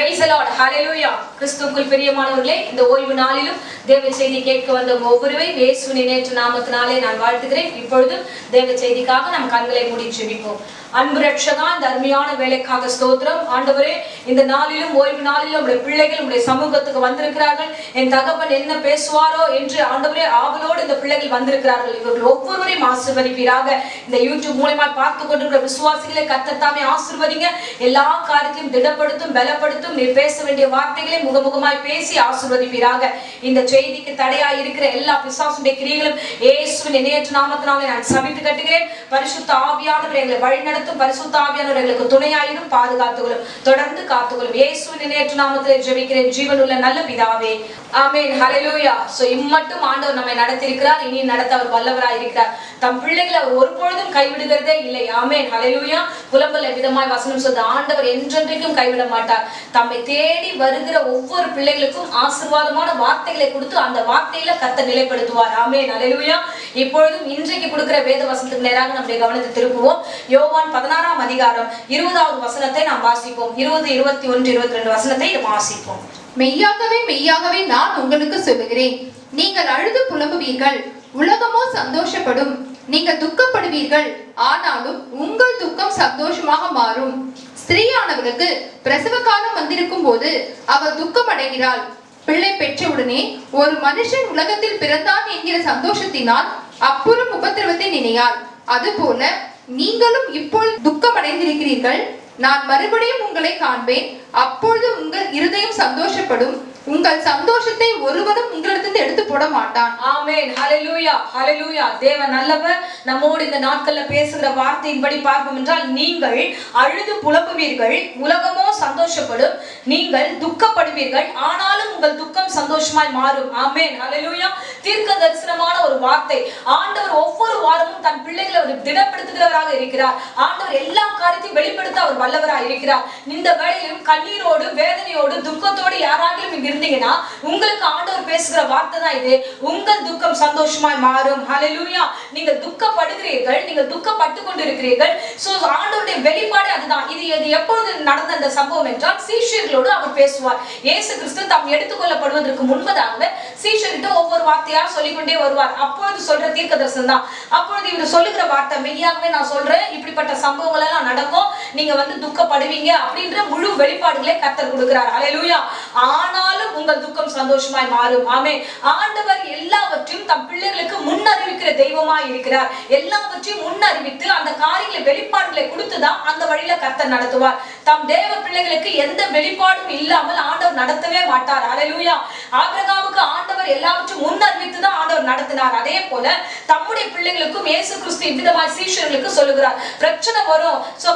Praise the Lord. Hallelujah. கிறிஸ்துவுக்குள் பிரியமானவர்களே, இந்த ஓய்வு நாளிலும் தேவ செய்தி கேட்க வந்த ஒவ்வொருவரையும் இயேசுவின் இணையற்ற நாமத்தினாலே நான் வாழ்த்துகிறேன். இப்பொழுது தேவ செய்திக்காக நம் கண்களை மூடி ஜெபிப்போம். அன்பு ரட்சகா, இந்த அருமையான வேலைக்காக ஸ்தோத்திரம். ஆண்டவரே, இந்த நாளிலும் ஓய்வு நாளிலும் உடைய பிள்ளைகள் உடைய சமூகத்துக்கு வந்திருக்கிறார்கள். என் தகப்பன் என்ன பேசுவாரோ என்று ஆண்டவரே ஆவலோடு இந்த பிள்ளைகள் வந்திருக்கிறார்கள். இவர்கள் ஒவ்வொருவரையும் ஆசீர்வதிப்பீராக. இந்த யூடியூப் மூலமா பார்த்து கொண்டிருக்கிற விசுவாசிகளை கர்த்தத்தாமே ஆசீர்வதிங்க. எல்லா காரியத்தையும் திடப்படுத்தும், பலப்படுத்தும். நீ பேச வேண்டிய வார்த்தைகளை முகமுகமாய் பேசி ஆசீர்வதிப்பீராக. இந்த செய்திக்கு தடையாய் இருக்கிற எல்லா பிசாசுடைய கிரியைகளும் இயேசுவின் இணையற்ற நாமத்தினாலே நான் சபித்து கட்டுகிறேன். பரிசுத்த ஆவியானவர் எங்களை வழிநடத்தும். பரிசுத்த ஆவியானவர் எங்களுக்கு துணையாயிரும், பாதுகாத்துகளும் தொடர்ந்து காத்துகளும். இயேசுவின் இணையற்ற நாமத்திலே ஜெபிக்கிறேன் ஜீவனுள்ள நல்ல பிதாவே, ஆமென். ஹல்லேலூயா. சோ இம்மட்டும் ஆண்டவர் நம்மை நடத்தியிருக்கிறார், இனி நடத்த அவர் வல்லவராய் இருக்கிறார். தம் பிள்ளைகளை அவர் ஒருபொழுதும் கைவிடுகிறதே இல்லை. ஆமென். ஹல்லேலூயா. புலம்பல் விதமாய் வசனம் சொல்லுது, ஆண்டவர் என்றென்றைக்கும் கைவிட மாட்டார். தம்மை தேடி வருகிற ஒவ்வொரு பிள்ளைகளுக்கும் ஆசீர்வாதமான வார்த்தைகளை கொடுத்து அந்த வார்த்தையில கர்த்தர் நிலைப்படுத்துவார். ஆமென். ஹல்லேலூயா. இப்பொழுதும் இன்றைக்கு கொடுக்கிற வேத வசனத்துக்கு நேராக நம்முடைய கவனத்தை திருப்புவோம். யோவான் 16ஆம் அதிகாரம் 20வது வசனத்தை நாம் வாசிப்போம். 20, 21, 22 வசனத்தை வாசிப்போம். மெய்யாகவே மெய்யாகவே நான் உங்களுக்கு சொல்லுகிறேன், நீங்கள் அழுது புலம்புவீர்கள், உலகமோ சந்தோஷப்படும். நீங்கள் துக்கப்படுவீர்கள், ஆனாலும் உங்கள் துக்கம் சந்தோஷமாக மாறும். ஸ்திரீயானவளுக்கு பிரசவ காலம் வந்திருக்கும் போது அவள் துக்கம் அடைகிறாள். பிள்ளை பெற்றவுடனே ஒரு மனுஷன் உலகத்தில் பிறந்தான் என்கிற சந்தோஷத்தினால் அப்புறம் உபத்திரவத்தை நினையாள். அதுபோல நீங்களும் இப்பொழுது துக்கம் அடைந்திருக்கிறீர்கள். நான் மறுபடியும் உங்களை காண்பேன், அப்பொழுது உங்கள் இருதயம் சந்தோஷப்படும். உங்கள் சந்தோஷத்தை ஒருவரும் உங்களிடத்திலிருந்து எடுத்து போட மாட்டான். ஆமென். ஹல்லேலூயா. ஹல்லேலூயா. தேவன் நல்லவர். நம்மோடு இந்த நாட்கள்ல பேசுகிற வார்த்தையின்படி பார்ப்போம் என்றால், நீங்கள் அழுது புலம்புவீர்கள், உலகமோ சந்தோஷப்படும். நீங்கள் துக்கப்படுவீர்கள், ஆனாலும் உங்கள் துக்கம் சந்தோஷமாய் மாறும். ஆமென். ஹல்லேலூயா. தீர்க்க தரிசனமான ஒரு வார்த்தை. ஆண்டவர் ஒவ்வொரு வாரமும் தன் பிள்ளைகளை அவர் திடப்படுத்துகிறவராக இருக்கிறார். ஆண்டவர் எல்லா காரியத்தையும் வெளிப்படுத்த அவர் வல்லவராக இருக்கிறார். இந்த வேளையிலும் கண்ணீரோடு, வேதனையோடு, துக்கத்தோடு யாராகிலும் இங்க இருந்தீங்கன்னா உங்களுக்கு ஆண்டவர் பேசுகிற வார்த்தை தான் இது. உங்கள் துக்கம் சந்தோஷமாய் மாறும். ஹல்லேலூயா. நீங்கள் துக்கப்படுகிறீர்கள், நீங்கள் துக்கப்பட்டு கொண்டிருக்கிறீர்கள். சோ ஆண்டவருடைய வெளிப்பாடு அதுதான். இது எப்பொழுது நடந்த அந்த சம்பவம் என்றால், சீஷர்களோடு அவர் பேசுவார். இயேசு கிறிஸ்து தாம் எடுத்துக்கொள்ளப்படுவதற்கு முன்பதாக சீஷர்கிட்ட ஒவ்வொரு வார்த்தையா சொல்லிக்கொண்டே வருவார். அப்பொழுது சொல்ற தீர்க்க தரிசனம் தான். அப்பொழுது இவர் சொல்லுகிற வார்த்தை, மெய்யாகவே நான் சொல்றேன், இப்படிப்பட்ட சம்பவங்கள் எல்லாம் நடக்கும், நீங்க துக்கப்படுவீங்க அப்படின்ற முழு வெளிப்பாடுகளை கர்த்தர் கொடுக்கிறார். ஹல்லேலூயா. ஆனாலும் உங்கள் துக்கம் சந்தோஷமாய் மாறும். ஆமென். ஆண்டவர் எல்லாவற்றையும் தம் பிள்ளைகளுக்கு முன்னறிவிக்கிற தெய்வமாய் இருக்கிறார். எல்லாவற்றையும் முன்னறிவித்து அந்த காரியங்களை வெளிப்பாடுகளை கொடுத்துதான் அந்த வழியில கர்த்தர் நடத்துவார். தம் தேவ பிள்ளைகளுக்கு எந்த வெளிப்பாடும் இல்லாமல் ஆண்டவர் நடத்தவே மாட்டார். ஹல்லேலூயா. ஆபிரகாமுக்கு ஆண்டவர் எல்லாவற்றையும் முன்னறிவித்து தான் ஆண்டவர் நடத்தினார். அதே போல தம்முடைய பிள்ளைகளுக்கும் இயேசு கிறிஸ்து இவ்விதமாய் சீஷர்களுக்கு சொல்லுகிறார். பிரச்சனை வரும், சோ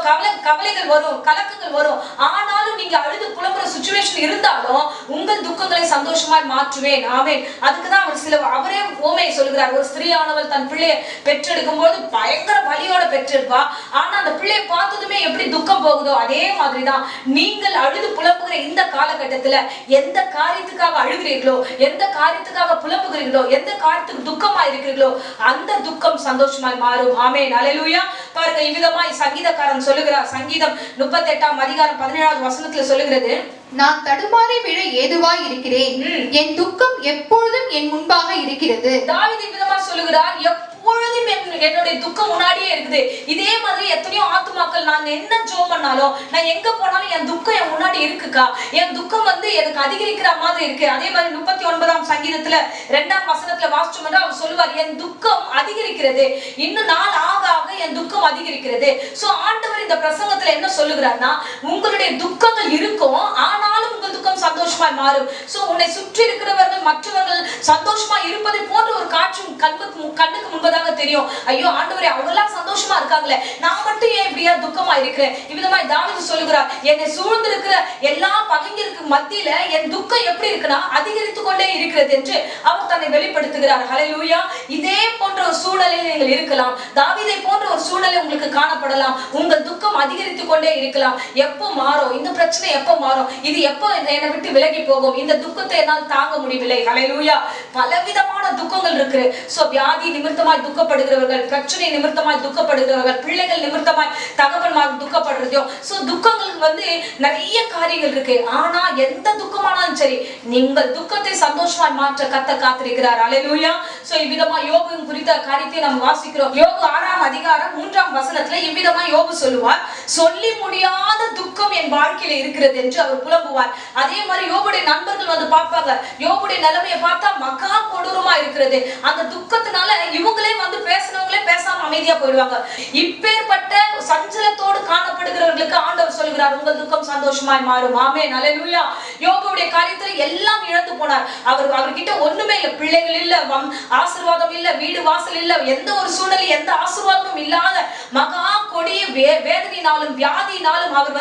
கவலைகள் வரும், கலக்கங்கள் வரும், ஆனாலும் நீங்க அழுது புலம்புற சிச்சுவேஷன் இருந்தாலும் உங்கள் துக்கங்களை சந்தோஷமாய் மாற்றுவேன். ஆமென். அதுக்குதான் அவர் அவரே ஓமையை சொல்லுகிறார். ஒரு ஸ்திரீயானவள் தன் பிள்ளையை பெற்றெடுக்கும் போது பயங்கர வலியோட பெற்றெடுப்பா. ஆனா அந்த பிள்ளையை பார்த்ததுமே எப்படி துக்கம் போகுதோ அதே மாதிரிதான் நீங்கள் அழுது புலம்புகிற இந்த காலகட்டத்துல எந்த காரியத்துக்காக அழுகிறீர்களோ, எந்த காரியத்துக்காக புலம்புகிறீர்களோ, எந்த காரியத்துக்கு துக்கமா இருக்கிறீர்களோ அந்த துக்கம் சந்தோஷமாய் மாறும். ஆமென். ஹல்லேலூயா. பாருங்க, இவ்விதமாய் சங்கீதக்காரன் சொல்லுகிறார். சங்கீதம் 38ஆம் அதிகாரம் 17வது வசனத்துல சொல்லுகிறது, நான் தடுமாறி விழ ஏதுவாய் இருக்கிறேன், என் துக்கம் எப்பொழுதும் என் முன்பாக இருக்கிறது. தாவீது விதமா சொல்லுகிறார், எப்பொழுதும் என்னுடைய துக்கம் முன்னாடியே இருக்குது. இதே மாதிரி எத்தனையோ ஆத்துமாக்கள், நான் என்ன ஜெபம் பண்ணாலும், நான் எங்க போனாலும் என் துக்கம் என் முன்னாடி இருக்குக்கா, என் துக்கம் எனக்கு அதிகரிக்கிற மாதிரி இருக்கு. அதே மாதிரி 39ஆம் சங்கீதத்துல 2ஆம் வசனத்துல வாசிச்சோம்னா அவர் சொல்லுவார், என் துக்கம் அதிகரிக்கிறது, இன்னும் நாள் ஆக ஆக என் துக்கம் அதிகரிக்கிறது. சோ ஆண்டவர் இந்த பிரசங்கத்துல என்ன சொல்லுகிறார்னா, உங்களுடைய துக்கங்கள் இருக்கும், ஆனாலும் உங்கள் துக்கம் சந்தோஷமாய் மாறும். சோ உன்னை சுற்றி இருக்கிறவர்கள் மற்றவர்கள் சந்தோஷமா இருப்பதை போன்ற ஒரு காட்சி கண்ணுக்கு முன்பதாக தெரியும். ஐயோ ஆண்டவரே, அவங்க எல்லாம் சந்தோஷமா இருக்காங்களே, நான் மட்டும் ஏன் இப்படியா துக்கமா இருக்கிறேன்? இவ்விதமாய் தாவீது சொல்லுகிறார், என்னை சூழ்ந்திருக்கிற எல்லா பகைஞருக்கு மத்தியில என் துக்கம் எப்படி இருக்குன்னா அதிகரித்து கொண்டே இருக்கிறது என்று அவர் தன்னை வெளிப்படுத்துகிறார். ஹல்லேலூயா. இதே போன்ற ஒரு ஒரு சூழ்நிலையில் நீங்கள் இருக்கலாம். தாவீதை போன்ற ஒரு சூழ்நிலை உங்களுக்கு காணப்படலாம். உங்கள் துக்கம் அதிகரித்துக் கொண்டே இருக்கலாம். எப்போ மாறும் இந்த பிரச்சனை, எப்போ மாறும், இது எப்போ என்னை விட்டு விலகி போகும், இந்த துக்கத்தை என்னால் தாங்க முடியவில்லை. ஹல்லேலூயா. பலவிதமான துக்கங்கள் இருக்கு. சோ வியாதி நிமித்தமாய் துக்கப்படுகிறவர்கள், பிரச்சனை நிமித்தமாய் துக்கப்படுகிறவர்கள், பிள்ளைகள் நிமித்தமாய் தகப்பன்மார் துக்கப்படுறதோ, சோ துக்கங்கள் நிறைய காரியங்கள் இருக்கு. ஆனா எந்த துக்கமானாலும் சரி, நீங்கள் துக்கத்தை சந்தோஷமாய் மாற்ற கர்த்தர் காத்திருக்கிறார். ஹல்லேலூயா. சோ இவ்விதமா யோபு குறித்த காரியத்தை நாம் வாசிக்கிறோம். யோபு 6ஆம் அதிகாரம் 3ஆம் வசனத்துல இவ்விதமா யோபு சொல்லுவார், சொல்லி முடியாத துக்கம் என் வாழ்க்கையில இருக்கிறது என்று அவர் புலம்புவார். அதே மாதிரி யோபுடைய நண்பர்கள் பார்ப்பாங்க, யோபுடைய நிலைமையை பார்த்தா மகா கொடூரமா இருக்கிறது. அந்த துக்கத்தினால இவங்களே பேசினவங்களே பேசாம அமைதியா போயிடுவாங்க. இப்பேற்பட்ட சஞ்சலத்தோடு காணப்படுகிறவர்களுக்கு ஆண்டவர் சொல்கிறார், உங்கள் துக்கம் சந்தோஷமாய் மாறும். ஆமென். ஹல்லேலூயா. யோபுடைய காரியத்துல எல்லாம் இழந்து போனார். அவர்கிட்ட ஒண்ணுமே இல்ல, பிள்ளைகள் இல்ல, ஆசீர்வாதம் இல்ல, வீடு வாசல் இல்ல, எந்த ஒரு சூழ்நிலை எந்த ஆசீர்வாதமும் இல்லாத மகா கொடிய வேதனையினாலும் வியாதியினாலும் அவர்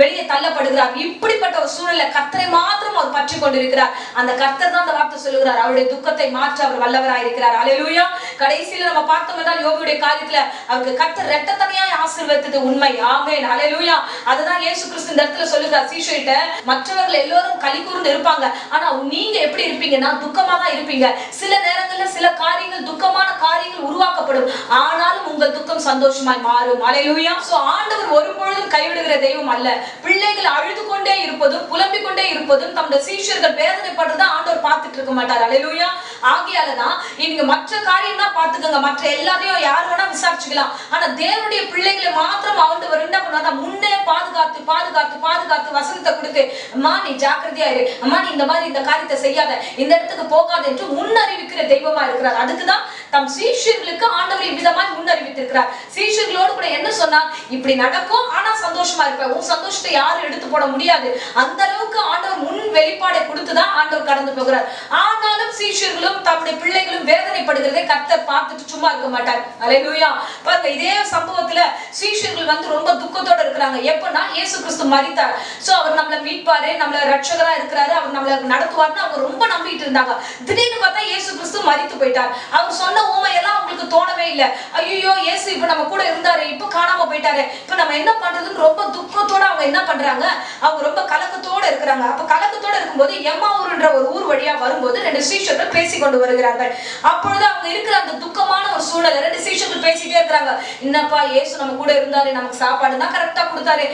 வெளியே தள்ளப்படுகிறார். இப்படிப்பட்ட ஒரு சூழ்நிலை கர்த்தரை மாத்திரம் அவர் பற்றி கொண்டிருக்கிறார். அந்த கர்த்தர் தான் அந்த வார்த்தை சொல்லுகிறார், அவருடைய துக்கத்தை மாற்ற அவர் வல்லவராய் இருக்கிறார். ஹல்லேலூயா. கடைசியில நம்ம பார்த்தோம் என்றால் யோபுடைய காரியத்துல அவருக்கு கர்த்தர் இரட்டத்தனையாய் ஆசீர்வதித்தது உண்மை. ஆமென். ஹல்லேலூயா. அதுதான் இயேசு கிறிஸ்து இந்த இடத்துல சொல்லுகிறார் சீஷர்கிட்ட, மற்றவர்கள் எல்லாரும் களி கூர்ந்து இருப்பாங்க, ஆனா நீங்க எப்படி இருப்பீங்கன்னா துக்கமா தான் இருப்பீங்க. சில நேரங்கள்ல சில காரியங்கள், துக்கமான காரியங்கள் உருவாக்கப்படும், ஆனாலும் உங்கள் துக்கம் சந்தோஷமாய் மாறும். ஹல்லேலூயா. சோ ஆண்டவர் ஒருபொழுதும் கைவிடுகிற தெய்வம் அல்ல. பிள்ளைகள் அழுது கொண்டே இருப்பதும் புலம்பிக் கொண்டே இருப்பதும் தம்முடைய சீஷர்கள் வேதனைப்படுறத ஆண்டவர் பார்த்துட்டு இருக்க மாட்டார். ஹல்லேலூயா. ஆகையாலதான் நீங்க மற்ற காரியம் தான் பார்த்துக்கோங்க, மற்ற எல்லாரையும் யார் வேணா விசாரிச்சுக்கலாம், ஆனா தேவனுடைய பிள்ளைகளை மாத்திரம் ஆண்டவர் என்ன பண்ணுவாங்க, முன்னே பாதுகாத்து பாதுகாத்து பாதுகாத்து வசனத்தை கொடுத்து, அம்மா நீ ஜாக்கிரதையா இரு, அம்மா நீ இந்த மாதிரி இந்த காரியத்தை செய்யாத, இந்த இடத்துக்கு போகாத என்று முன்னறிவிக்கிற தெய்வமா இருக்கிறார். அதுக்குதான் தம் சீஷர்களுக்கு ஆண்டவர் இவ்விதமாய் முன்னறிவித்திருக்கிறார். சீஷர்களோடு கூட என்ன சொன்னா, இப்படி நடக்கும், ஆனா சந்தோஷமா இருப்ப, உன் சந்தோஷத்தை யாரும் எடுத்து போட முடியாது. அந்த அளவுக்கு ஆண்டவர் முன் வெளிப்பாடை கொடுத்துதான் ஆண்டவர் கடந்து போகிறார். ஆனாலும் சீஷர்களும் தம்முடைய பிள்ளைகளும் வேதனைப்படுகிறதை கர்த்தர் பார்த்துட்டு சும்மா இருக்க மாட்டார். ஹல்லேலூயா. பாருங்க, இதே சம்பவத்துல சீஷர்கள் ரொம்ப துக்கத்தோட இருக்கிறாங்க. எப்பன்னா இயேசு கிறிஸ்து மரித்தார், சோ அவர் நம்மளை மீட்பாரு, நம்மள ரட்சகரா இருக்கிறாரு, அவர் நம்மள நடத்துவார்னு அவங்க ரொம்ப நம்பிட்டு இருந்தாங்க. திடீர்னு பார்த்தா இயேசு கிறிஸ்து மரித்து போயிட்டார். அவர் சொன்ன ஊமையெல்லாம் அவங்களுக்கு தோணவே இல்லை. ஐயோ இயேசு இப்ப நம்ம கூட இருந்தாரு, இப்ப காணாம போயிட்டாரு, இப்ப நம்ம என்ன பண்றதுன்னு ரொம்ப துக்கத்தோட அவங்க என்ன பண்றாங்க, அவங்க ரொம்ப கலக்கத்தோட இருக்கிறாங்க. அப்ப கலக்கத்தோட இருக்கும்போது எம்மாவூர்ன்ற ஒரு ஊர் வழியா வரும்போது 2 சீஷர்கள் பேசி கொண்டு வருகிறார்கள். அப்பொழுது அவங்க இருக்கிற அந்த துக்கமான ஒரு சூழல் 2 சீஷர்கள் பேசிட்டே இருக்கிறாங்க. என்னப்பா இயேசு நம்ம கூட இருந்தாரு, நமக்கு சாப்பாடுனா கரெக்டா கொடுத்தாரு,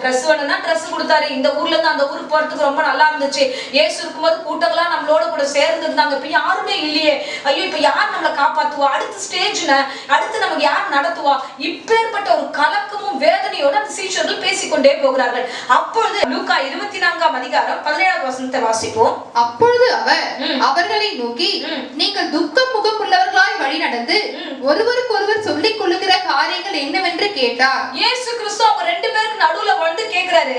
ட்ரெஸ் வேணும்னா ட்ரெஸ் கொடுத்தாரு, இந்த ஊர்ல இருந்து அந்த ஊருக்கு போறதுக்கு ரொம்ப நல்லா இருந்துச்சு, இயேசு இருக்கும்போது கூட்டங்களா நம்மளோட கூட சேர்ந்து இருந்தாங்க, இப்ப யாருமே இல்லையே, ஐயோ இப்ப யார் நம்மளை காப்பாத்துவா, அடுத்த ஸ்டேஜ்ல அடுத்து நமக்கு யார் நடத்துவா, இப்பேற்பட்ட ஒரு கலக்கமும் வேதனையோட அந்த சீஷர்கள் பேசிக்கொண்டே போகிறார்கள். அப்பொழுது லூக்கா 24ஆம் அதிகாரம் 17ஆம் வசனத்தை வாசிப்போம். அப்பொழுது அவர் அவர்களை நோக்கி, நீங்கள் துக்கம் முகமுள்ளவர்களாய் வழி நடந்து ஒருவருக்கு ஒருவர் சொல்லிக் கொள்ளுகிற காரியங்கள் என்னவென்று கேட்டார். இயேசு கிறிஸ்து அவங்க 2 பேருக்கு நடுவுல கேக்குறாரு,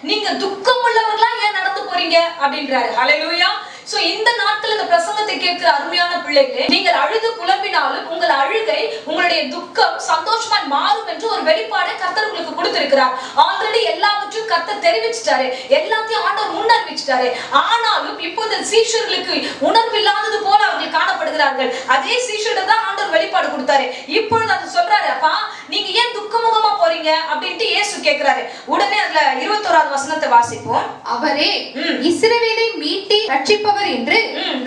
நீங்க துக்கம் உள்ளவர்களா ஏன் நடந்து போறீங்க அப்படின்றாரு. ஹல்லேலூயா. சோ இந்த நாட்கள் இந்த பிரசங்கத்தை கேட்கிற அருமையான பிள்ளைகளே, நீங்கள் அழுது புலம்பினாலும் உங்கள் அழுகை, உங்களுடைய துக்கம் சந்தோஷமாய் மாறும் என்று ஒரு வெளிப்பாடை கர்த்தர் உங்களுக்கு கொடுத்திருக்கிறார். ஆல்ரெடி எல்லாவற்றையும் கர்த்தர் தெரிவிச்சிட்டாரு, எல்லாத்தையும் ஆண்டவர் முன்னறிவிச்சிட்டாரு. ஆனாலும் இப்போது சீஷர்களுக்கு உணர்வில்லாதது போல அவர்கள் காணப்படுகிறார்கள். அதே சீஷர்கள் தான் ஆண்டவர் வெளிப்பாடு கொடுத்தாரு. இப்பொழுது அது சொல்றாரு, அப்பா நீங்க ஏன் துக்கமுகமா போறீங்க அப்படின்ட்டு இயேசு கேட்கிறாரு. உடனே அதுல 21ஆவது வசனத்தை வாசிப்போம். அவரே இஸ்ரவேலை மீட்டி ரட்சிப்பவர் என்று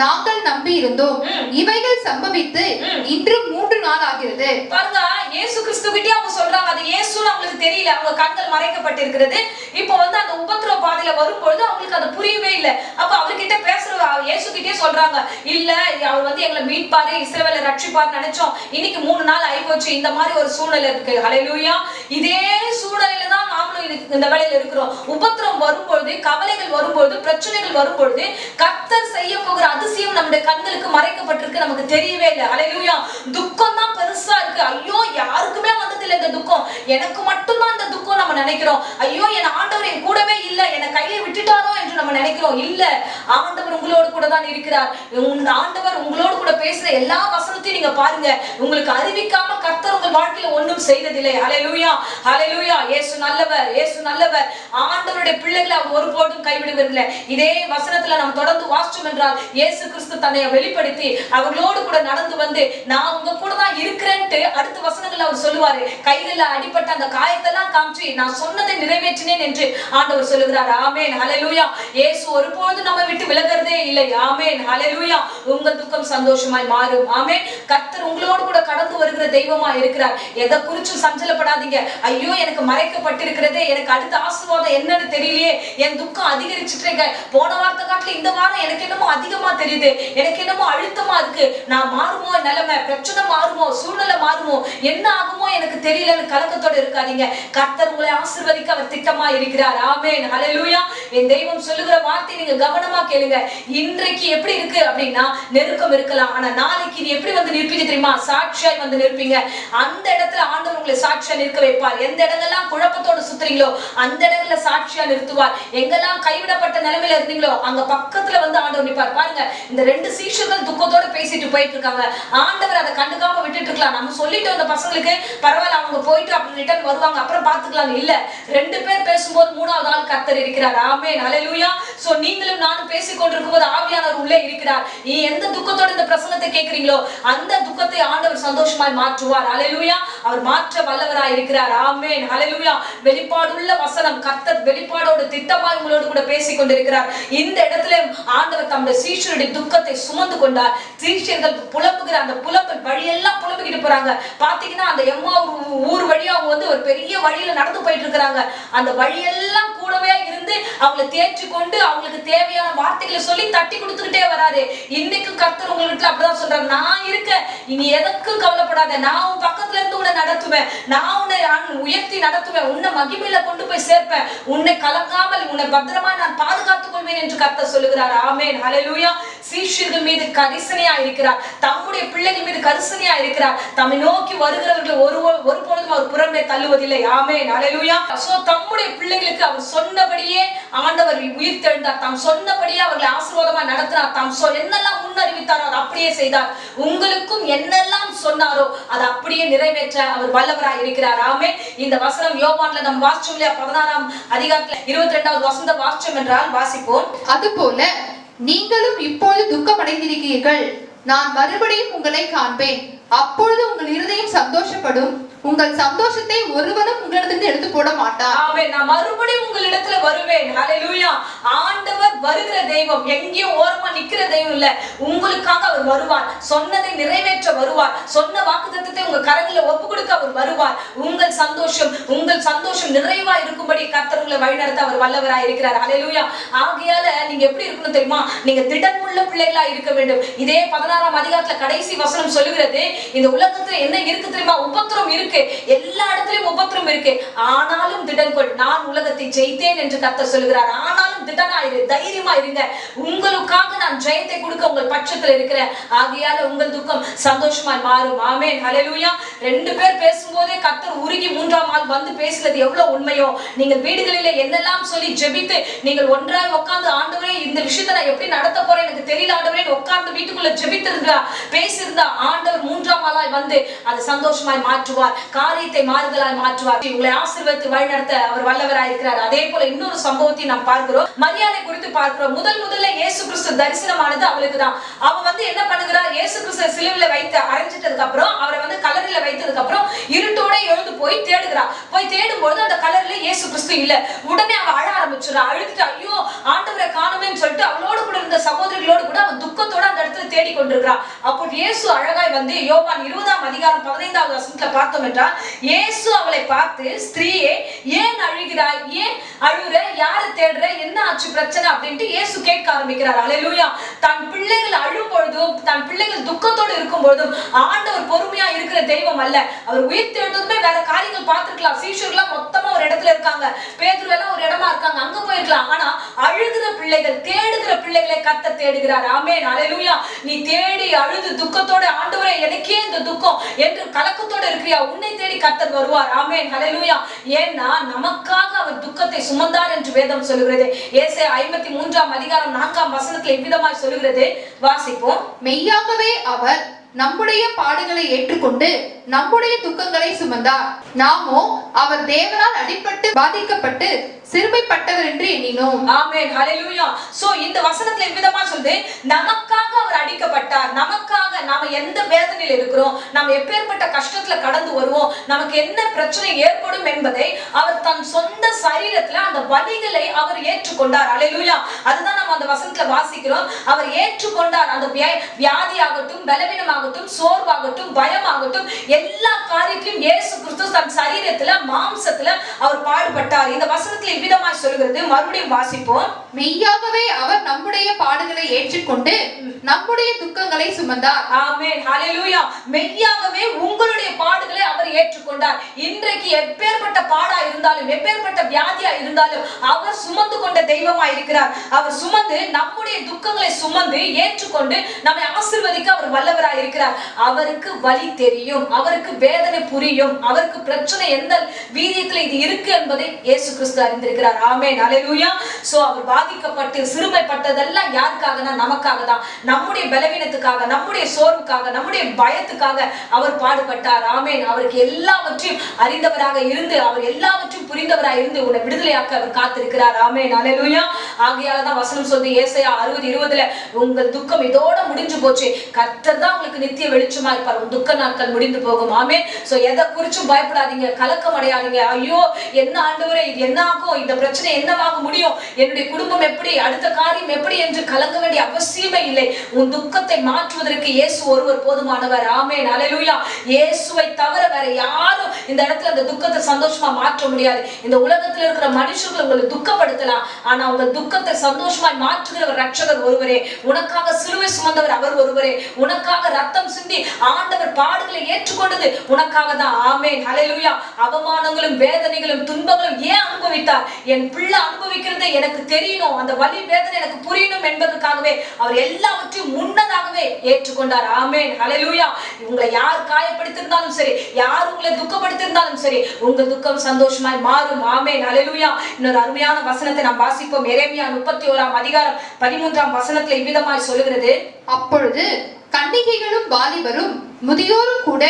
நாங்கள் நம்பி இருந்தோம், இவைகள் சம்பவித்து இன்று 3 நாள் ஆகிறது. பாருங்க, இயேசு கிறிஸ்து கிட்டே அவங்க சொல்றாங்க, அது இயேசுன்னு அவங்களுக்கு தெரியல, அவங்க கண்கள் மறைக்கப்பட்டிருக்கிறது. இப்போ அந்த உபத்திரவ பாதையில வரும்பொழுது அவங்களுக்கு அது புரியவே இல்லை. அப்ப அவர்கிட்ட பேசுற இயேசு கிட்டே சொல்றாங்க, இல்ல அவர் எங்களை மீட்பாரு, இஸ்ரவேலை ரட்சிப்பாரு நினைச்சோம், இன்னைக்கு 3 நாள் ஆயிப்போச்சு, இந்த மாதிரி ஒரு சூழ்நிலை இருக்கு. ஹல்லேலூயா. இதே சூழ்நிலையில தான் நாமளும் இந்த வேளையில இருக்கிறோம். உபத்திரவம் வரும்பொழுது, கவலைகள் வரும்பொழுது, பிரச்சனைகள் வரும்பொழுது கர்த்தர் செய்ய போகிற அதிசயம் நம்முடைய கண்களுக்கு மறைக்கப்பட்டிருக்கு, நமக்கு தெரியவே இல்லை. ஹல்லேலூயா. துக்கம் தான் பெருசா இருக்கு, ஐயோ யாருக்குமே வந்ததில்லை இந்த துக்கம், எனக்கு மட்டும்தான் இந்த துக்கம் நம்ம நினைக்கிறோம். ஐயோ என் ஆண்டவர் என் கூடவே இல்ல, என்னை கையில விட்டுட்டாரோ என்று நம்ம நினைக்கிறோம். இல்ல, ஆண்டவர் உங்களோடு கூட தான் இருக்கிறார். ஆண்டவர் உங்களோடு கூட பேசுற எல்லா வசனத்தையும் நீங்க பாருங்க. உங்களுக்கு அறிவிக்காம கர்த்தர் உங்கள் வாழ்க்கையில ஒன்றும் செய்ததில்லை. ஹல்லேலூயா, ஹல்லேலூயா. இயேசு நல்லவர், இயேசு நல்லவர். ஆண்டவருடைய பிள்ளைகளை அவர் ஒருபோதும் கைவிடுவதில்லை. இதே வசனத்துல நாம் தொடர்ந்து வாசிச்சோம் என்றால் இயேசு கிறிஸ்து தன்னை வெளிப்படுத்தி அவர்களோடு கூட நடந்து வந்து நான் உங்க கூட தான் இருக்கிறேன்ட்டு அடுத்த வசனங்கள்ல அவர் சொல்லுவாரு. கையில அடிப்பட்ட அந்த காயத்தெல்லாம் காமிச்சு நான் சொன்னதை நிறைவேற்றினேன் என்று ஆண்டவர் சொல்லுகிறார். ஆமென், ஹல்லேலூயா. இயேசு ஒருபோதும் நம்ம விட்டு விலகிறதே இல்லை. ஆமென், ஹல்லேலூயா. உங்க துக்கம் சந்தோஷமாய் மாறும். ஆமென். கர்த்தர் உங்களோடு கூட கடந்து வருகிற தெய்வமா இருக்கிறார். எதை குறிச்சும் சஞ்சலப்படாதீங்க. ஐயோ எனக்கு மறைக்கப்பட்டிருக்கிறதே, எனக்கு அடுத்த ஆசீர்வாதம் என்னன்னு தெரியலையே, என் துக்கம் அதிகரிச்சுட்டு இருக்க, போன வாரத்தை காட்டில இந்த வாரம் எனக்கு என்னமோ அதிகமா தெரியுது, எனக்கு என்னமோ அழுத்தமா இருக்கு, நான் மாறுமோ, நிலைமை பிரச்சனை மாறுமோ, சூழ்நிலை மாறுமோ, என்ன ஆகுமோ எனக்கு தெரியலன்னு கலக்கத்தோடு இருக்காதீங்க. கர்த்தர் உங்களை ஆசீர்வதிக்க அவர் திட்டமா இருக்கிறார். ஆமென், ஹல்லேலூயா. என் தெய்வம் சொல்லுகிற வார்த்தை நீங்க கவனமா கேளுங்க. இன்றைக்கு எப்படி இருக்கு அப்படின்னா நெருக்கம் இருக்கலாம், ஆனா நாளைக்கு நீ எப்படி வந்து நிற்பீங்க தெரியுமா? சாட்சியாய் வந்து நிற்பீங்க. அந்த இடத்துல ஆண்டவர் உங்களை சாட்சியா நிற்க வைப்பார். எந்த இடங்கள்லாம் குழப்பத்தோடு சுத்துறீங்களோ அந்த இடங்கள்ல சாட்சியா நிறுத்துவார். எங்கெல்லாம் கைவிடப்பட்ட நிலைமையில இருந்தீங்களோ அங்க பக்கத்துல வந்து ஆண்டவர் நிற்பார். பாருங்க, இந்த 2 சீஷர்கள் துக்கத்தோட பேசிட்டு போயிட்டு இருக்காங்க. ஆண்டவர் அதை கண்டுக்காம விட்டுட்டு இருக்கலாம். நம்ம சொல்லிட்டு அந்த பசங்களுக்கு பரவாயில்ல, அவங்க போயிட்டு அப்படி ரிட்டர்ன் வருவாங்க, அப்புறம் பாத்துக்கலாம். இல்ல, 2 பேர் பேசும்போது 3வது ஆள் கர்த்தர் இருக்கிறார். ஆமென், ஹல்லேலூயா. சோ நீங்களும் நானும் பேசிக் கொண்டிருக்கும் போது ஆவியானவர் உள்ளே இருக்கிறார். நீ எந்த துக்கத்தோட இந்த பிரசங்கத்தை கேட்கிறீங்களோ அந்த துக்கத்தை ஆண்டவர் சந்தோஷமாய் மாற்றுவார். ஹல்லேலூயா. அவர் மாற்ற வல்லவராய் இருக்கிறார். ஆமென், ஹல்லேலூயா. வெளிப்பாடுள்ள வசனம், கர்த்தர் வெளிப்பாடோடு திட்டமாய் உங்களோடு கூட பேசிக் கொண்டிருக்கிறார். இந்த இடத்துல ஆண்டவர் தம்முடைய சீஷருடைய துக்கத்தை சுமந்து கொண்டார். சீஷர்கள் புலம்புகிற அந்த புலம்பல் வழியெல்லாம் புலம்பிக்கிட்டு போறாங்க. பாத்தீங்கன்னா அந்த எம்மா ஊர் வழியா அவங்க வந்து ஒரு பெரிய வழியில நடந்து போயிட்டு இருக்கிறாங்க. அந்த வழியெல்லாம் கூடவே இருந்து அவங்களை தேற்றி கொண்டு அவங்களுக்கு தேவையான வார்த்தைகளை சொல்லி தட்டி கொடுத்துக்கிட்டே வராரு. இன்னைக்கு கர்த்தர் உங்களுக்கு அப்படிதான் சொல்றாரு. நான் இருக்க, இனி எதற்கும் கவலைப்படாத, நான் உன் பக்கத்துல இருந்து உன்னை நடத்துவேன், நான் உன்னை உயர்த்தி நடத்துவேன், உன்னை மகிமையில கொண்டு போய் சேர்ப்பேன், உன்னை கலங்காமல் உன்னை பத்திரமா நான் பாதுகாத்துக் கொள்வேன் என்று கர்த்தர் சொல்லுகிறார். ஆமென், ஹல்லேலூயா. சீஷர்கள் மீது கரிசனையா இருக்கிறார். தம்முடைய பிள்ளைகள் மீது கரிசனையா இருக்கிறார். தம்மை நோக்கி வருகிறவர்கள் ஒருபொழுதும் அவர் புறம்பே தள்ளுவதில்லை. ஆமென், ஹல்லேலூயா. சோ தம்முடைய பிள்ளைகளுக்கு அவர் சொன்னபடியே ஆண்டவர் உயிர்த்தெழுந்தார். தாம் சொன்னபடியே அவர்களை ஆசீர்வாதமா நடத்தினார். தாம் என்னெல்லாம் முன்னறிவித்தாரோ அதை அப்படியே செய்தார். உங்களுக்கும் என்னெல்லாம் சொன்னாரோ அதை அப்படியே நிறைவேற்ற அவர் வல்லவராய் இருக்கிறார். ஆமென். இந்த வசனம் யோவான்ல நம்ம வாசிச்சோம் இல்லையா? 16ஆம் அதிகாரத்துல 22வது வசனத்தை வாசிச்சோம் என்றால் வாசிப்போம். அதுபோல நீங்களும் இப்போது துக்கமடைந்திருக்கிறீர்கள், நான் மறுபடியும் உங்களை காண்பேன், அப்பொழுது உங்கள் இருதயம் சந்தோஷப்படும், உங்கள் சந்தோஷத்தை ஒருவனும் உங்களிடத்திலிருந்து எடுத்து போட மாட்டார். ஆமென். நான் மறுபடியும் உங்களிடத்துல வருவேன். ஹல்லேலூயா. ஆண்டவர் வருகிற தெய்வம், எங்கேயும் ஓரமா நிக்கிற தெய்வம் இல்ல. உங்களுக்காக அவர் வருவார். சொன்னதை நிறைவேற்ற வருவார். சொன்ன வாக்குத்தத்தத்தை உங்க கரங்களில் ஒப்பு கொடுக்க அவர் வருவார். உங்கள் சந்தோஷம் நிறைவா இருக்கும்படி கர்த்தர் உங்களை வழிநடத்த அவர் வல்லவராய் இருக்கிறார். ஹல்லேலூயா. ஆகையால நீங்க எப்படி இருக்கணும் தெரியுமா? நீங்க திடமுள்ள பிள்ளைகளா இருக்க வேண்டும். இதே 16ஆம் அதிகாரத்துல கடைசி வசனம் சொல்லுகிறது, இந்த உலகத்துல என்ன இருக்கு தெரியுமா? உபத்திரம் இருக்கு, எல்லா இடத்துலயும் உபத்திரம் இருக்கு, ஆனாலும் திடன் கொள், நான் உலகத்தை ஜெயித்தேன் என்று கர்த்தர் சொல்லுகிறார். ஆனாலும் திடனாயிரு, தைரியமா இருங்க, உங்களுக்காக நான் ஜெயத்தை கொடுக்க உங்கள் பட்சத்துல இருக்கிறேன். ஆகையால உங்கள் துக்கம் சந்தோஷமாய் மாறும். ஆமென், ஹல்லேலூயா. 2 பேர் பேசும்போதே கர்த்தர் உருகி 3ஆம் ஆள் வந்து பேசுறது எவ்வளவு உண்மையோ, நீங்கள் வீடுகளிலே என்னெல்லாம் சொல்லி ஜெபித்து நீங்கள் ஒன்றாய் உட்கார்ந்து ஆண்டவரே இந்த விஷயத்தை நான் எப்படி நடத்த போறேன் எனக்கு தெரியல ஆண்டவரே உட்கார்ந்து வீட்டுக்குள்ள ஜெபித்திருந்தா பேசியிருந்தா ஆண்டவர் 3ஆம் ஆளாய் வந்து அதை சந்தோஷமாய் மாற்றுவார். காரியத்தை மாறுதலாய் மாற்றுவார். உங்களை ஆசீர்வதித்து வழிநடத்த அவர் வல்லவராய் இருக்கிறார். அதே போல இன்னொரு சம்பவத்தை நாம் பார்க்கிறோம். மரியாதை குறித்து பார்க்கிறோம். முதல்ல இயேசு கிறிஸ்து தரிசனமானது அவளுக்கு தான். அவ வந்து என்ன பண்ணுகிறார்? இயேசு கிறிஸ்து சிலுவையில வைத்து அரைஞ்சிட்டதுக்கு அப்புறம் அவரை வந்து கல்லறையில வைத்ததுக்கு அப்புறம் இருட்டோட எழுந்து போய் தேடுகிறார். போய் தேடும்போது அந்த கல்லறையில இயேசு கிறிஸ்து இல்ல. உடனே அவ அழ ஆரம்பிச்சுறா. அழுதுட்டு ஐயோ ஆண்டவரை காணுமேன்னு சொல்லிட்டு அவளோடு கூட இருந்த சகோதரிகளோடு கூட அவன் துக்கத்தோட அந்த இடத்துல தேடி கொண்டிருக்கிறான். அப்போ இயேசு அழகாய் வந்து யோவான் 20ஆம் அதிகாரம் 15வது வசனத்துல பார்த்தோம் என்றால் இயேசு அவளை பார்த்து, ஸ்திரீயே ஏன் அழுகிறாய், ஏன் அழுற, யாரை தேடுற, என்ன ஆச்சு பிரச்சனை அப்படின்ட்டு இயேசு கேட்க ஆரம்பிக்கிறார். ஹல்லேலூயா. தன் பிள்ளைகள் அழும் பொழுதும் தன் பிள்ளைகள் துக்கத்தோடு இருக்கும் பொழுதும் ஆண்டவர் பொறுமையா இருக்கிற தெய்வம் அல்ல. அவர் உயிர் தேடுவதுமே வேற காரியங்கள் பார்த்திருக்கலாம். சீஷர்கள்லாம் மொத்தமா ஒரு இடத்துல இருக்காங்க, பேதுரு எல்லாம் ஒரு இடமா இருக்காங்க, அங்க போயிருக்கலாம். ஆனா அழுகிற பிள்ளைகள், தேடுகிற பிள்ளைகளை கர்த்தர் தேடுகிறார். ஆமென், ஹல்லேலூயா. நீ தேடி அழுது துக்கத்தோட ஆண்டவரே எனக்கே இந்த இந்த துக்கம் என்று கலக்கத்தோடு இருக்கிறியா, உன்னை தேடி கர்த்தர் வருவார். ஆமென், ஹல்லேலூயா. ஏன்னா நமக்காக அவர் துக்கத்தை சுமந்தார் என்று வேதம் சொல்லுகிறது. ஏசாயா 53ஆம் அதிகாரம் 4ஆம் வசனத்தில் இவ்விதமாய் சொல்லுகிறது. வாசிப்போம். மெய்யாகவே அவர் நம்முடைய பாடுகளை ஏற்றுக்கொண்டு நம்முடைய துக்கங்களை சுமந்தார். நாமோ அவர் தேவனால் அடிபட்டு பாதிக்கப்பட்டு சிறுமைப்பட்டவர் என்று எண்ணினோம். ஆமென், ஹல்லேலூயா. சோ இந்த வசனத்துல இவ்விதமா சொல்லுது, நமக்காக அவர் அடிக்கப்பட்டார். நமக்காக நாம எந்த வேதனையில் இருக்கிறோம், நாம எப்பேற்பட்ட கஷ்டத்துல கடந்து வருவோம், நமக்கு என்ன பிரச்சனை ஏற்படும் என்பதை அவர் தன் சொந்த சரீரத்துல அந்த வலிகளை அவர் ஏற்றுக்கொண்டார். ஹல்லேலூயா. அதுதான் நம்ம அந்த வசனத்துல வாசிக்கிறோம். அவர் ஏற்றுக்கொண்டார். அந்த வியாதியாகட்டும், பலவீனமாகட்டும், சோர்வாகட்டும், பயமாகட்டும், எல்லா காரியத்திலும் இயேசு கிறிஸ்து தன் சரீரத்துல மாம்சத்துல அவர் பாடுபட்டார். இந்த வசனத்துல இவ்விதமாய் சொல்கிறது. மறுபடியும் வாசிப்போம். மெய்யாகவே அவர் நம்முடைய பாடுகளை ஏற்றுக்கொண்டு நம்முடைய துக்கங்களை சுமந்தார். ஆமென், ஹல்லேலூயா. மெய்யாகவே உங்களுடைய பாடுகளை அவர் ஏற்றுக்கொண்டார். இன்றைக்கு எப்பேற்பட்ட பாடா இருந்தாலும், எப்பேற்பட்ட வியாதியா இருந்தாலும் அவர் சுமந்து கொண்ட தெய்வமா இருக்கிறார். அவர் சுமந்து நம்முடைய துக்கங்களை சுமந்து ஏற்றுக்கொண்டு நம்மை ஆசீர்வதிக்க அவர் வல்லவராய் இருக்கிறார். அவருக்கு வலி தெரியும், அவருக்கு வேதனை புரியும், அவருக்கு பிரச்சனை எந்த வீரியத்துல இது இருக்கு என்பதை இயேசு கிறிஸ்து அறிந்திருக்கிறார். ஆமென், ஹல்லேலூயா. சோ அவர் பாதிக்கப்பட்டு சிறுமைப்பட்டதெல்லாம் யாருக்காகனா நமக்காக தான். நம்முடைய பலவீனத்துக்காக, நம்முடைய சோர்வுக்காக, நம்முடைய பயத்துக்காக அவர் பாடுபட்டார். ஆமென். அவருக்கு எல்லாவற்றையும் அறிந்தவராக இருந்து, அவர் எல்லாவற்றையும் புரிந்தவராக இருந்து உன்னை விடுதலையாக்க அவர் காத்திருக்கிறார். ஆமென், ஹல்லேலூயா. ஆகையால தான் வசனம் சொல்லுது ஏசாயா 60:20 உங்கள் துக்கம் இதோட முடிஞ்சு போச்சு, கர்த்தர் தான் உங்களுக்கு நித்திய வெளிச்சமா இருப்பார், உங்க துக்க நாட்கள் முடிந்து போகும். ஆமென். சோ எதை குறிச்சும் பயப்படாதீங்க, கலக்கம் அடையாதீங்க. ஐயோ என்ன ஆண்டவரே, இது என்ன ஆகும், இந்த பிரச்சனை என்னவாக முடியும், என்னுடைய குடும்பம் எப்படி, அடுத்த காரியம் எப்படி என்று கலங்க வேண்டிய அவசியமே இல்லை. உன் துக்கத்தை மாற்றுவதற்கு இயேசு ஒருவர் போதுமானவர். ஆமென், ஹல்லேலூயா. இயேசுவை தவிர வேற யாரும் இந்த இடத்துல அந்த துக்கத்தை சந்தோஷமா மாற்ற முடியாது. இந்த உலகத்துல இருக்கிற மனுஷர்கள் உங்களை துக்கப்படுத்தலாம், ஆனா உங்க துக்கத்தை சந்தோஷமாய் மாற்றுகிறவர் ரட்சகர் ஒருவரே. உனக்காக சிலுவை சுமந்தவர் அவர் ஒருவரே. உனக்காக ரத்தம் சிந்தி ஆண்டவர் பாடுகளை ஏற்றுக்கொண்டது உனக்காக தான். ஆமென், ஹல்லேலூயா. அவமானங்களும் வேதனைகளும் துன்பங்களும் ஏன் அனுபவித்தார்? என் பிள்ளை அனுபவிக்கிறது எனக்கு தெரியணும், அந்த வலி வேதனை எனக்கு புரியணும் என்பதற்காகவே அவர் எல்லாவற்றையும் முன்னதாகவே ஏற்றுக்கொண்டார். ஆமென், ஹல்லேலூயா. உங்களை யார் காயப்படுத்தியிருந்தாலும் சரி, யார் உங்களை துக்கப்படுத்தியிருந்தாலும் சரி, உங்கள் துக்கம் சந்தோஷமாய் மாறும். ஆமென், ஹல்லேலூயா. இன்னொரு அருமையான வசனத்தை நாம் வாசிப்போம். எரேமியா 31ஆம் அதிகாரம் 13ஆம் வசனத்துல இவ்விதமாய் சொல்லுகிறது. அப்பொழுது கன்னிகைகளும் வாலிபரும் முதியோரும் கூட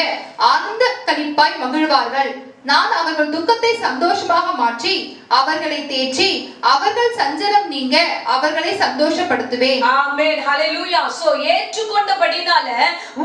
ஆனந்த களிப்பாய் மகிழ்வார்கள். நான் அவர்கள் துக்கத்தை சந்தோஷமாக மாற்றி அவர்களை தேற்றி அவர்கள் சஞ்சலம் நீங்க அவர்களை சந்தோஷப்படுத்துவேன். ஆமென், ஹல்லேலூயா. சோ ஏற்றுக்கொண்டபடினால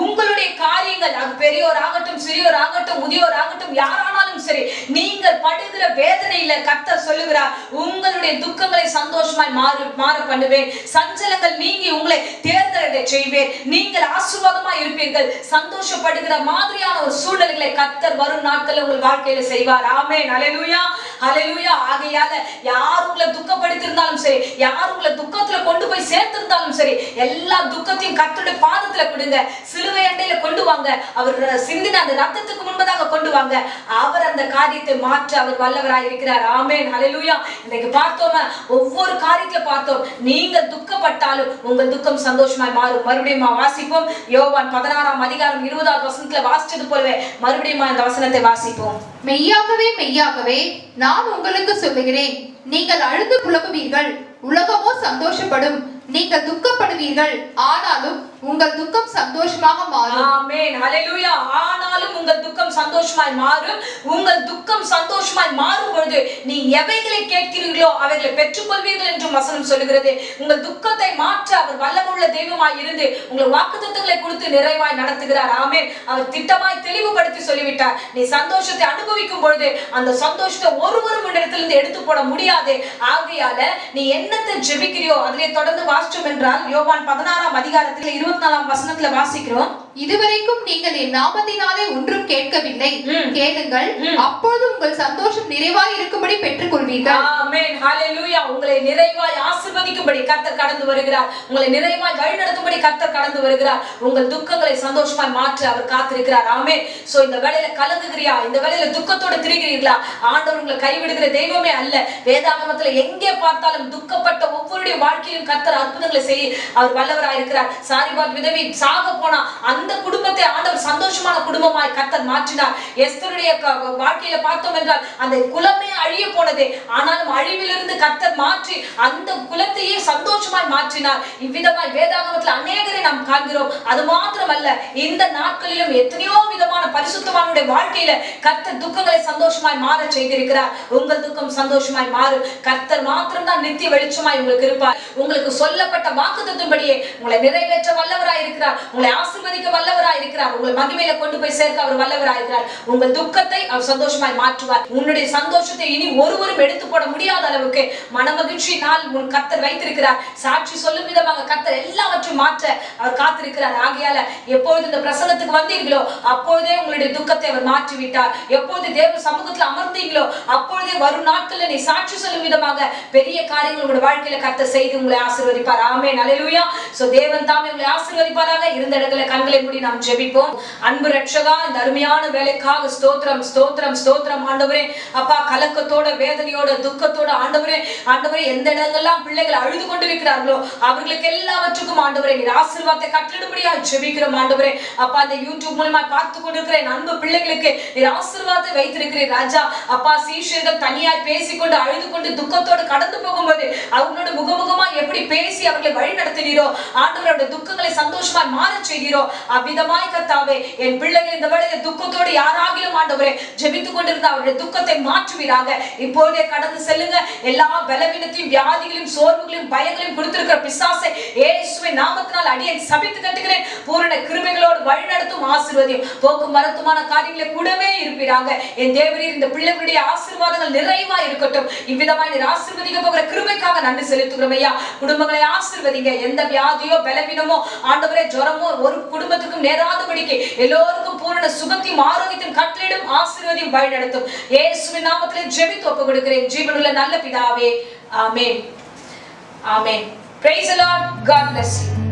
உங்களுடைய காரியங்கள், அது பெரியோர் ஆகட்டும், சிறியோர் ஆகட்டும், முதியோர் ஆகட்டும், யாரானாலும் சரி, நீங்கள் படுகிற வேதனையில கர்த்தர் சொல்லுகிறார், உங்களுடைய துக்கங்களை சந்தோஷமாய் மாற பண்ணுவேன், சஞ்சலங்கள் நீங்கி உங்களை தேர்ந்தெடுக்க செய்வேன், நீங்கள் ஆசீர்வாதமாய் இருப்பீர்கள். சந்தோஷப்படுகிற மாதிரியான ஒரு சூழ்நிலைகளை கர்த்தர் வரும் நாட்களில் உங்கள் வாழ்க்கையில செய்வார். ஆமென், ஹல்லேலூயா, ஹல்லேலூயா. ஆகையால யார் உங்களை துக்கப்படுத்தியிருந்தாலும் சரி, யார் உங்களை துக்கத்துல கொண்டு போய் சேர்த்திருந்தாலும் சரி, எல்லா துக்கத்தையும் கர்த்தருடைய பாதத்துல கொடுங்க, சிலுவை அண்டையில கொண்டு வாங்க, அவர் சிந்தின அந்த ரத்தத்துக்கு முன்பதாக கொண்டு வாங்க. அவர் அந்த காரியத்தை மாற்ற அவர் வல்லவராய் இருக்கிறார். ஆமென், ஹல்லேலூயா. இன்னைக்கு பார்த்தோமா, ஒவ்வொரு காரியத்துல பார்த்தோம், நீங்கள் துக்கப்பட்டாலும் உங்கள் துக்கம் சந்தோஷமாய் மாறும். மறுபடியும் வாசிப்போம். யோவான் 16ஆம் அதிகாரம் 20ஆவது வசனத்துல வாசிச்சது போலவே மறுபடியும் அந்த வசனத்தை வாசிப்போம். மெய்யாகவே மெய்யாகவே நான் உங்களுக்கு சொல்லுகிறேன், நீங்கள் அழுது புலம்புவீர்கள், உலகமோ சந்தோஷப்படும். நீங்கள் துக்கப்படுவீர்கள், ஆனாலும் உங்கள் துக்கம் சந்தோஷமாக மாறும். ஆமென், ஹல்லேலூயா. ஆனாலும் உங்கள் துக்கம் சந்தோஷமாய் மாறும். உங்கள் துக்கம் சந்தோஷமாய் மாறும் பொழுது நீ எவைகளை கேட்கிறீர்களோ அவைகளை பெற்றுக்கொள்வீர்கள் என்று வசனம் சொல்லுகிறது. உங்கள் துக்கத்தை மாற்ற அவர் வல்லமுள்ள தெய்வமாய் இருந்து உங்களுக்கு வாக்குத்தத்தங்களை கொடுத்து நிறைவாய் நடத்துகிறார். ஆமென். அவர் திட்டமாய் தெளிவுபடுத்தி சொல்லிவிட்டார், நீ சந்தோஷத்தை அனுபவிக்கும் பொழுது அந்த சந்தோஷத்தை ஒருவரும் இடத்திலிருந்து எடுத்து போட முடியாது. ஆகையால நீ என்னத்தை ஜெபிக்கிறியோ அதிலே தொடர்ந்து வாசிச்சோம் என்றால் யோவான் 16ஆம் அதிகாரத்தில் 24ஆம் வசனத்துல வாசிக்கிறோம். இதுவரைக்கும் நீங்கள் என் நாமத்தினாலே ஒன்றும் கேட்கவில்லை, கேளுங்கள், அப்பொழுது உங்கள் சந்தோஷம் நிறைவாய் இருக்கும்படி பெற்றுக் கொள்வீர்கள். ஆமென், ஹல்லேலூயா. உங்களை நிறைவாய் ஆசீர்வதிக்கும்படி கர்த்தர் கடந்து வருகிறார். உங்களை நிறைவாய் வழிநடத்தும்படி கர்த்தர் கடந்து வருகிறார். உங்கள் துக்கங்களை சந்தோஷமாய் மாற்ற அவர் காத்திருக்கிறார். ஆமென். சோ இந்த வேளையில கலங்குகிறியா, இந்த வேளையில துக்கத்தோட திரிகிறீர்களா? ஆண்டவர் உங்களை கைவிடுகிற தெய்வமே அல்ல. வேதாகமத்துல எங்கே பார்த்தாலும் துக்கப்பட்ட ஒவ்வொருடைய வாழ்க்கையிலும் கர்த்தர் அற்புதங்களை செய்ய அவர் வல்லவராய் இருக்கிறார். சாரிபாத் விதவை சாக போனா அந்த குடும்பத்தை ஆண்டவர் சந்தோஷமான குடும்பமாய் கர்த்தர் மாற்றினார். எஸ்தருடைய வாழ்க்கையில பார்த்தோம் என்றால் அந்த குலமே அழிய போனது, ஆனாலும் அழிவிலிருந்து கர்த்தர் மாற்றி அந்த குலத்தையே சந்தோஷமாய் மாற்றினார். இவ்விதமாய் வேதாகமத்தில் அநேகரை நாம் காண்கிறோம். அது மாத்திரமல்ல, இந்த நாட்களிலும் எத்தனையோ விதமான பரிசுத்தவானுடைய வாழ்க்கையில கர்த்தர் துக்கங்களை சந்தோஷமாய் மாற செய்திருக்கிறார். உங்கள் துக்கம் சந்தோஷமாய் மாறும். கர்த்தர் மாத்திரம் தான் நித்திய வெளிச்சமாய் உங்களுக்கு இருப்பார். உங்களுக்கு சொல்லப்பட்ட வாக்குத்தத்தின்படியே உங்களை நிறைவேற்ற வல்லவராய் இருக்கிறார். உங்களை ஆசீர்வதிக்க வல்லவராய் இருக்கிறார். உங்களை மகிமையில கொண்டு போய் சேர்க்க அவர் வல்லவராய் இருக்கிறார். உங்கள் துக்கத்தை அவர் சந்தோஷமாய் மாற்றுவார். உன்னுடைய சந்தோஷத்தை இனி ஒருவரும் எடுத்து போட முடியாத அளவுக்கு மனமகிழ்ச்சி நாள் உன் கர்த்தர் வைத்திருக்கிறார். சாட்சி சொல்லும் விதமாக கர்த்தர் எல்லாவற்றையும் மாற்ற அவர் காத்திருக்கிறார். ஆகையால எப்பொழுது இந்த பிரசங்கத்துக்கு வந்தீர்களோ அப்பொழுதே உங்களுடைய துக்கத்தை அவர் மாற்றி விட்டார். எப்பொழுது தேவ சமூகத்தில் அமர்ந்தீங்களோ அப்பொழுதே வரும் நாட்கள்ல நீ சாட்சி சொல்லும் விதமாக பெரிய காரியங்கள் உங்களுடைய வாழ்க்கையில கர்த்தர் செய்து உங்களை ஆசீர்வதிப்பார். ஆமென், அல்லேலூயா. சோ தேவன் தாமே உங்களை ஆசீர்வதிப்பாராக. இருந்த இடத்துல கண்களை மூடி நாம் ஜெபிப்போம். அன்பு ரட்சகா, இந்த அருமையான வேலைக்காக ஸ்தோத்திரம் ஸ்தோத்திரம் ஸ்தோத்திரம் ஆண்டவரே. அப்பா, கலக்கத்தோட வேதனையோட துக்கத்தோட ஆண்டவரே, ஆண்டவரே எந்த இடங்கள்லாம் பிள்ளைகள் அழுது கொண்டிருக்கிறார்களோ அவர்களுக்கு எல்லாவற்றுக்கும் ஆண்டவரே நீர் ஆசீர்வாதத்தை கட்டளிடும்படியா ஜெபிக்கிறோம் ஆண்டவரே. அப்பா, இந்த யூடியூப் மூலமா பார்த்து கொண்டிருக்கிற என் அன்பு பிள்ளைகளுக்கு நீர் ஆசீர்வாதத்தை வைத்திருக்கிறீர் ராஜா. அப்பா, சீஷர்கள் தனியாய் பேசிக்கொண்டு அழுது கொண்டு துக்கத்தோடு கடந்து போகும்போது அவங்களோட முகமுகமா எப்படி பேசி அவர்களை வழி நடத்தினீரோ ஆண்டவரோட துக்கங்களை சந்தோஷமாய் மாற செய்தீரோ அவ்விதமாய் கர்த்தாவே என் பிள்ளைகள் இந்த வேளையில துக்கத்தோடு யாராகிலும் ஆண்டவரே ஜெபித்துக் கொண்டிருந்த அவருடைய துக்கத்தை மாற்றுவீராக. இப்போதே கடந்து செல்லுங்க. எல்லா பலவீனத்தையும் வியாதிகளையும் சோர்வுகளையும் பயங்களையும் கொடுத்திருக்கிற பிசாசை இயேசுவின் நாமத்தினால் அடியை சபித்து கட்டுகிறேன். பூரண கிருபைகளோடு வழி நடத்தும் ஆசீர்வதியும் போக்கும் வரத்துமான காரியங்களை கூடவே இருப்பீராக. என் தேவரீர் இந்த பிள்ளைகளுடைய ஆசீர்வாதங்கள் நிறைவா இருக்கட்டும். இவ்விதமாய் நீர் ஆசீர்வதிக்க போகிற கிருபைக்காக நன்றி செலுத்துகிறோம் ஐயா. குடும்பங்களை ஆசீர்வதிங்க. எந்த வியாதியோ பலவீனமோ ஆண்டவரே ஜுரமோ ஒரு குடும்பத்துக்கும் நேராதபடிக்கு எல்லோருக்கும் பூரண சுகத்தையும் ஆரோக்கியத்தையும் கட்டளையிடும் ஆசீர்வதியும் வழி நடத்தும். இயேசுவின் நாமத்திலே ஜெபித்து ஒப்புக் கொடுக்கிறேன் ஜீவனுள்ள நல்ல பிதாவே. ஆமென், ஆமென். Praise the Lord. God bless you.